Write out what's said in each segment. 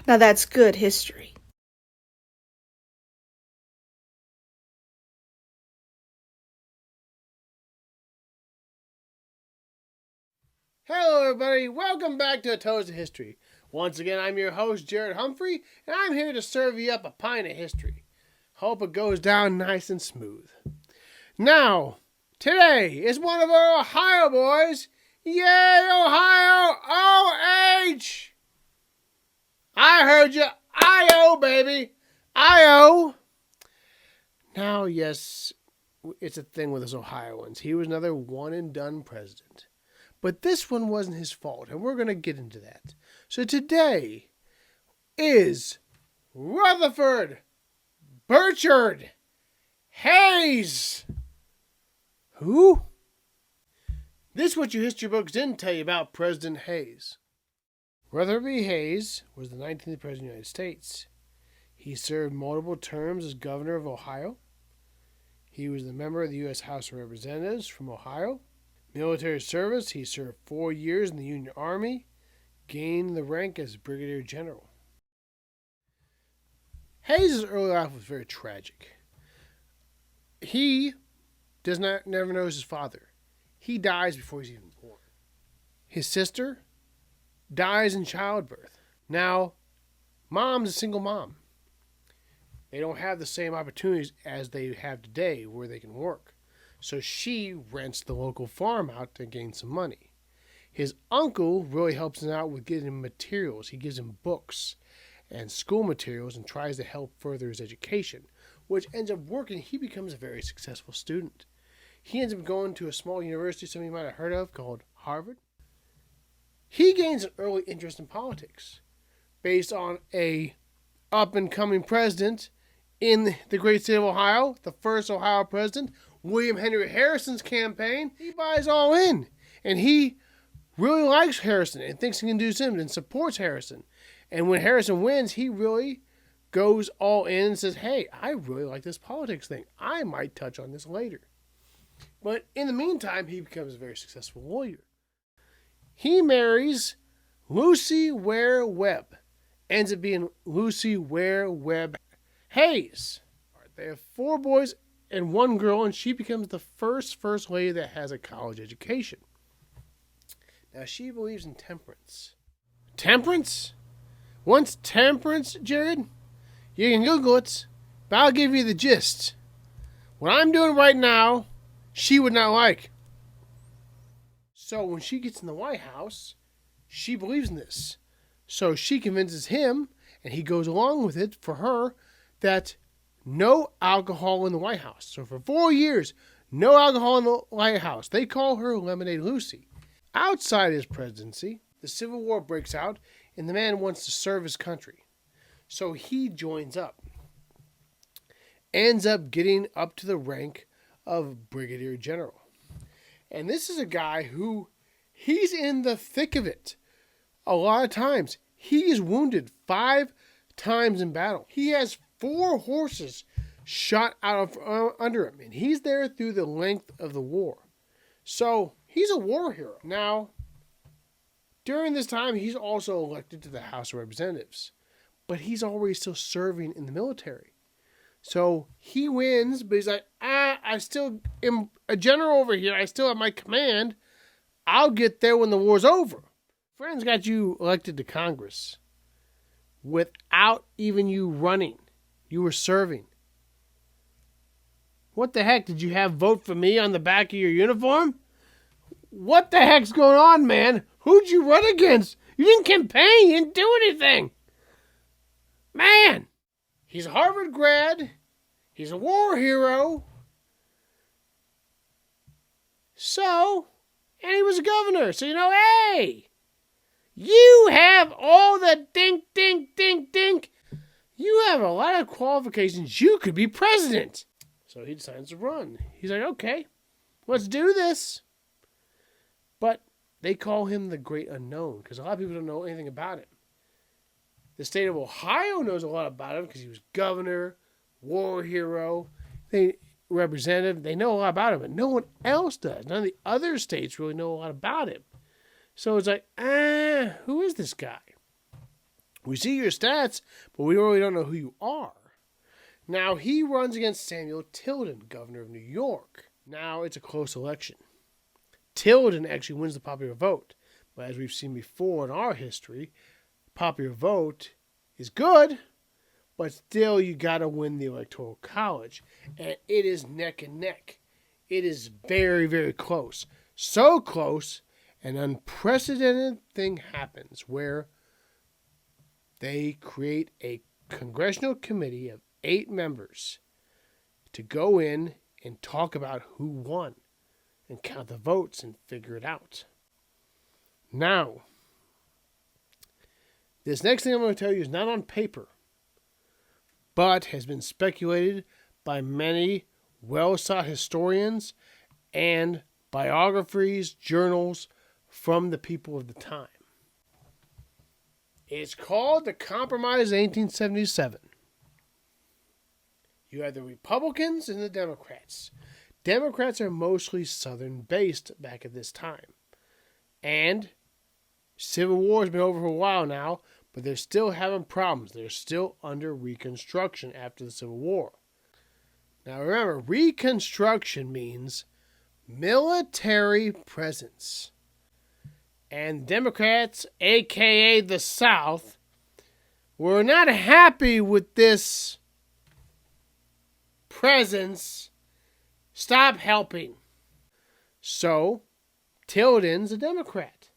Now that's good history. Hello everybody, welcome back to A Toast of History. Once again, I'm your host, Jared Humphrey, and I'm here to serve you up a pint of history. Hope it goes down nice and smooth. Now, today is one of our Ohio boys. Yay, Ohio! O-H! I heard you. I-O, baby. I-O. Now, yes, it's a thing with us Ohioans. He was another one-and-done president. But this one wasn't his fault, and we're going to get into that. So today is Rutherford B Hayes. Who? This is what your history books didn't tell you about President Hayes. Rutherford B Hayes was the 19th President of the United States. He served multiple terms as governor of Ohio. He was a member of the U.S. House of Representatives from Ohio. Military service, he served 4 years in the Union Army, gained the rank as Brigadier General. Hayes' early life was very tragic. He never knows his father. He dies before he's even born. His sister dies in childbirth. Now, mom's a single mom. They don't have the same opportunities as they have today where they can work. So she rents the local farm out to gain some money. His uncle really helps him out with getting him materials. He gives him books and school materials and tries to help further his education, which ends up working. He becomes a very successful student. He ends up going to a small university some of you might have heard of called Harvard. He gains an early interest in politics based on a up-and-coming president in the great state of Ohio, the first Ohio president, William Henry Harrison's campaign. He buys all in, and he really likes Harrison and thinks he can do something and supports Harrison. And when Harrison wins, he really goes all in and says, hey, I really like this politics thing. I might touch on this later. But in the meantime, he becomes a very successful lawyer. He marries Lucy Ware Webb. Ends up being Lucy Ware Webb Hayes. They have 4 boys and 1 girl, and she becomes the first lady that has a college education. Now, she believes in temperance. Temperance? What's temperance, Jared? You can Google it, but I'll give you the gist. What I'm doing right now, she would not like. So when she gets in the White House, she believes in this. So she convinces him, and he goes along with it for her, that no alcohol in the White House. So for 4 years, no alcohol in the White House. They call her Lemonade Lucy. Outside his presidency, the Civil War breaks out, and the man wants to serve his country. So he joins up. Ends up getting up to the rank of Brigadier General. And this is a guy who, he's in the thick of it. A lot of times. He is wounded 5 times in battle. He has 4 horses shot out of under him, and he's there through the length of the war. So he's a war hero. Now, during this time, he's also elected to the House of Representatives, but he's already still serving in the military. So he wins, but he's like, I still am a general over here. I still have my command. I'll get there when the war's over. Friends got you elected to Congress without even you running. You were serving. What the heck? Did you have vote for me on the back of your uniform? What the heck's going on, man? Who'd you run against? You didn't campaign. You didn't do anything. Man, he's a Harvard grad. He's a war hero. So, and he was a governor. So, hey, you have all the dink, dink, dink, dink. You have a lot of qualifications. You could be president. So he decides to run. He's like, okay, let's do this. But they call him the great unknown because a lot of people don't know anything about him. The state of Ohio knows a lot about him because he was governor, war hero, representative. They know a lot about him, but no one else does. None of the other states really know a lot about him. So it's like, who is this guy? We see your stats, but we really don't know who you are. Now, he runs against Samuel Tilden, governor of New York. Now, it's a close election. Tilden actually wins the popular vote. But as we've seen before in our history, popular vote is good, but still you got to win the Electoral College. And it is neck and neck. It is very, very close. So close, an unprecedented thing happens where they create a congressional committee of 8 members to go in and talk about who won and count the votes and figure it out. Now, this next thing I'm going to tell you is not on paper, but has been speculated by many well-sought historians and biographies, journals from the people of the time. It's called the Compromise of 1877. You have the Republicans and the Democrats. Democrats are mostly Southern-based back at this time. And Civil War has been over for a while now, but they're still having problems. They're still under Reconstruction after the Civil War. Now remember, Reconstruction means military presence. And Democrats, a.k.a. the South, were not happy with this presence. Stop helping. So, Tilden's a Democrat.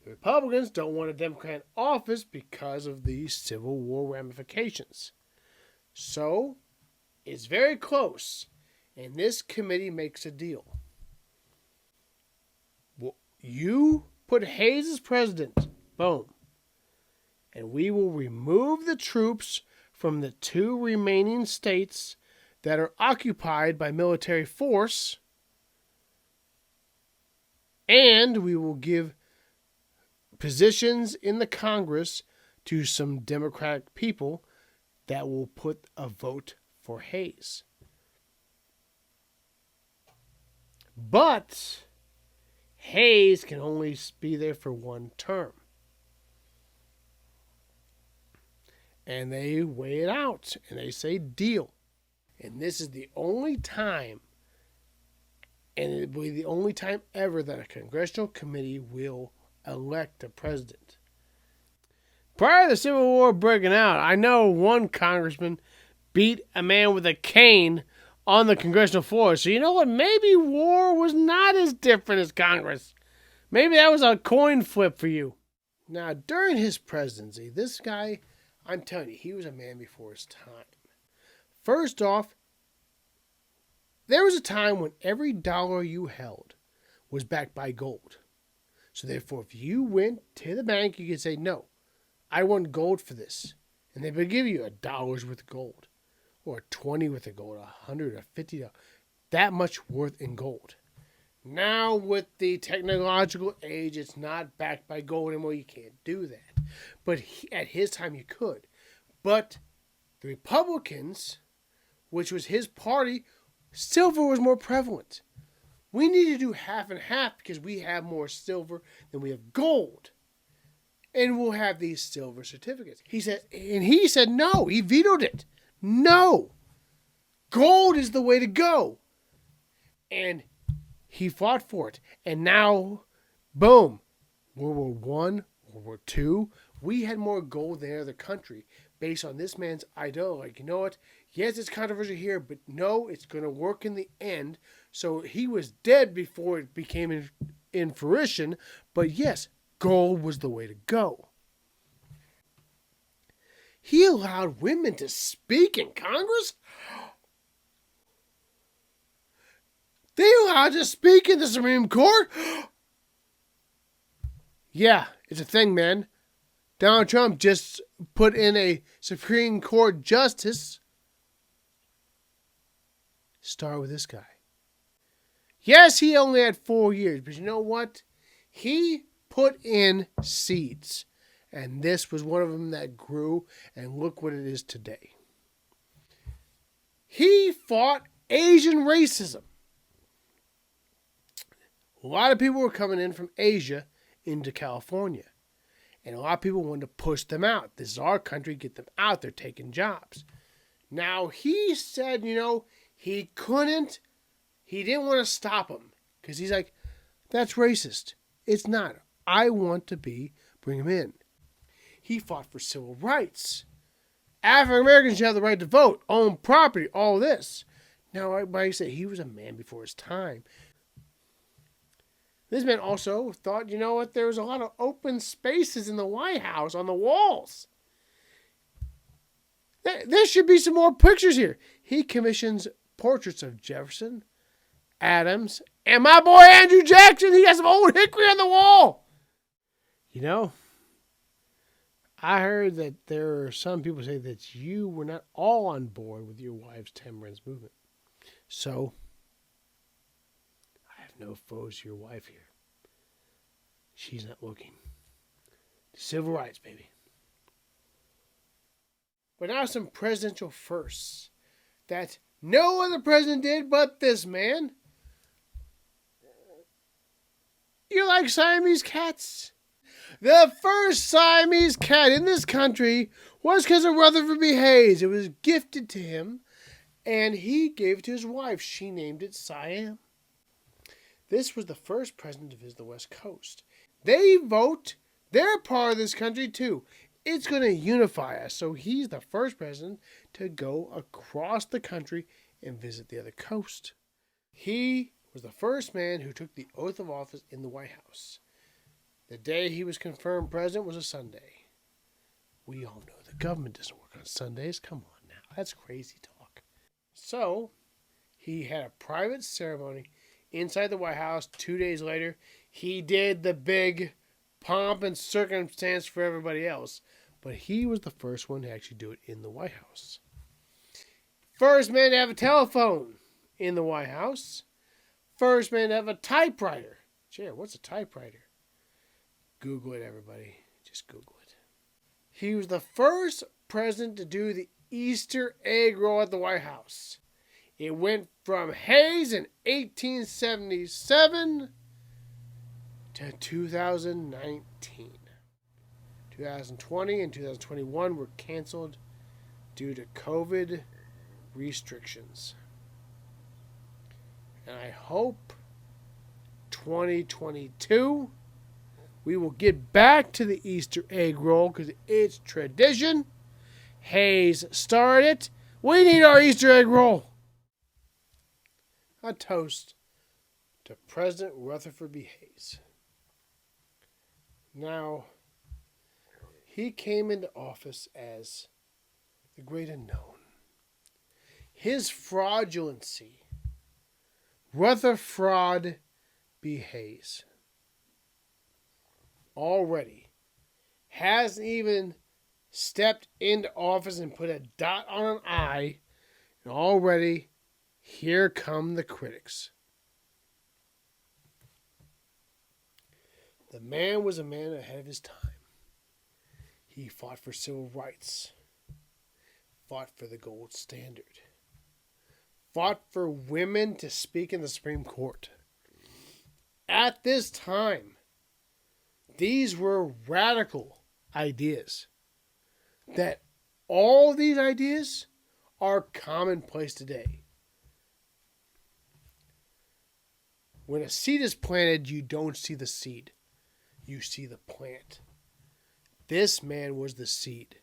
The Republicans don't want a Democrat in office because of the Civil War ramifications. So, it's very close. And this committee makes a deal. Well, you put Hayes as president. Boom. And we will remove the troops from the 2 remaining states that are occupied by military force. And we will give positions in the Congress to some Democratic people that will put a vote for Hayes. But Hayes can only be there for 1 term. And they weigh it out, and they say deal. And this is the only time, and it will be the only time ever that a congressional committee will elect a president. Prior to the Civil War breaking out, I know one congressman beat a man with a cane on the congressional floor. So you know what? Maybe war was not as different as Congress. Maybe that was a coin flip for you. Now, during his presidency, this guy, I'm telling you, he was a man before his time. First off, there was a time when every dollar you held was backed by gold. So therefore, if you went to the bank, you could say, no, I want gold for this. And they would give you $1 worth of gold, or 20 worth of gold, 100 or 50, that much worth in gold. Now with the technological age, it's not backed by gold anymore. You can't do that. But at his time, you could. But the Republicans, which was his party, silver was more prevalent. We need to do half and half because we have more silver than we have gold. And we'll have these silver certificates. He said no. He vetoed it. No. Gold is the way to go. And he fought for it. And now, boom, World War I, World War II, we had more gold than any other country based on this man's ideology. Like, you know what? Yes, it's controversial here, but no, it's going to work in the end. So he was dead before it became in fruition. But yes, gold was the way to go. He allowed women to speak in Congress? They allowed to speak in the Supreme Court? Yeah, it's a thing, man. Donald Trump just put in a Supreme Court justice. Start with this guy. Yes, he only had 4 years, but you know what? He put in seeds. And this was one of them that grew, and look what it is today. He fought Asian racism. A lot of people were coming in from Asia into California. And a lot of people wanted to push them out. This is our country, get them out. They're taking jobs. Now, he said, he couldn't, he didn't want to stop them. Because he's like, that's racist. It's not. I want to bring them in. He fought for civil rights. African Americans should have the right to vote, own property, all this. Now, like I said, he was a man before his time. This man also thought, there was a lot of open spaces in the White House on the walls. There should be some more pictures here. He commissions portraits of Jefferson, Adams, and my boy Andrew Jackson. He has some old hickory on the wall. I heard that there are some people say that you were not all on board with your wife's temperance movement. So, I have no foes to your wife here. She's not looking. Civil rights, baby. But now some presidential firsts that no other president did but this man. You like Siamese cats? The first Siamese cat in this country was because of Rutherford B Hayes. It was gifted to him, and he gave it to his wife. She named it Siam. This was the first president to visit the West Coast. They vote. They're part of this country, too. It's going to unify us. So he's the first president to go across the country and visit the other coast. He was the first man who took the oath of office in the White House. The day he was confirmed president was a Sunday. We all know the government doesn't work on Sundays. Come on now. That's crazy talk. So, he had a private ceremony inside the White House. 2 days later, he did the big pomp and circumstance for everybody else. But he was the first one to actually do it in the White House. First man to have a telephone in the White House. First man to have a typewriter. Gee, what's a typewriter? Google it, everybody. Just Google it. He was the first president to do the Easter egg roll at the White House. It went from Hayes in 1877 to 2019. 2020 and 2021 were canceled due to COVID restrictions. And I hope 2022 we will get back to the Easter egg roll because it's tradition. Hayes started it. We need our Easter egg roll. A toast to President Rutherford B Hayes. Now, he came into office as the great unknown. His fraudulency, Rutherford B Hayes, already hasn't even stepped into office and put a dot on an I, and already here come the critics. The man was a man ahead of his time. He fought for civil rights, fought for the gold standard, fought for women to speak in the Supreme Court. At this time, these were radical ideas. That all these ideas are commonplace today. When a seed is planted, you don't see the seed. You see the plant. This man was the seed.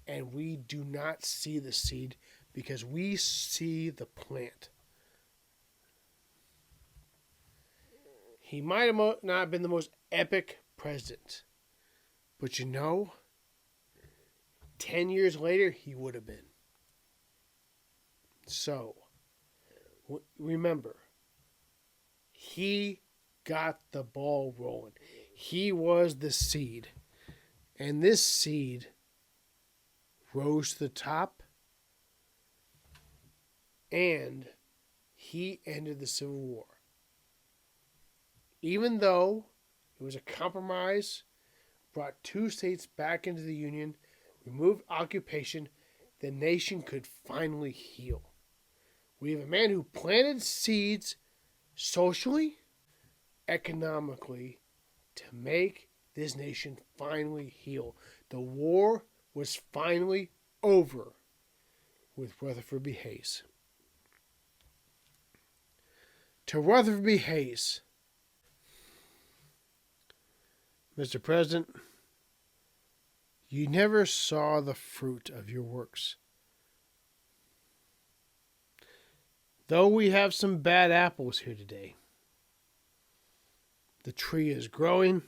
And we do not see the seed because we see the plant. He might have not have been the most epic president. But 10 years later, he would have been. So, remember, he got the ball rolling. He was the seed. And this seed rose to the top. And he ended the Civil War. Even though it was a compromise, brought 2 states back into the Union, removed occupation, the nation could finally heal. We have a man who planted seeds socially, economically, to make this nation finally heal. The war was finally over with Rutherford B Hayes. To Rutherford B Hayes, Mr. President, you never saw the fruit of your works. Though we have some bad apples here today, the tree is growing,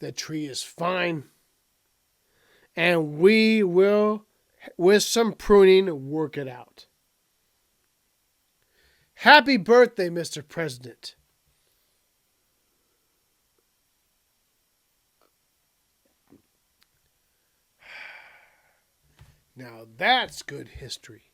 the tree is fine, and we will, with some pruning, work it out. Happy birthday, Mr. President. Now that's good history.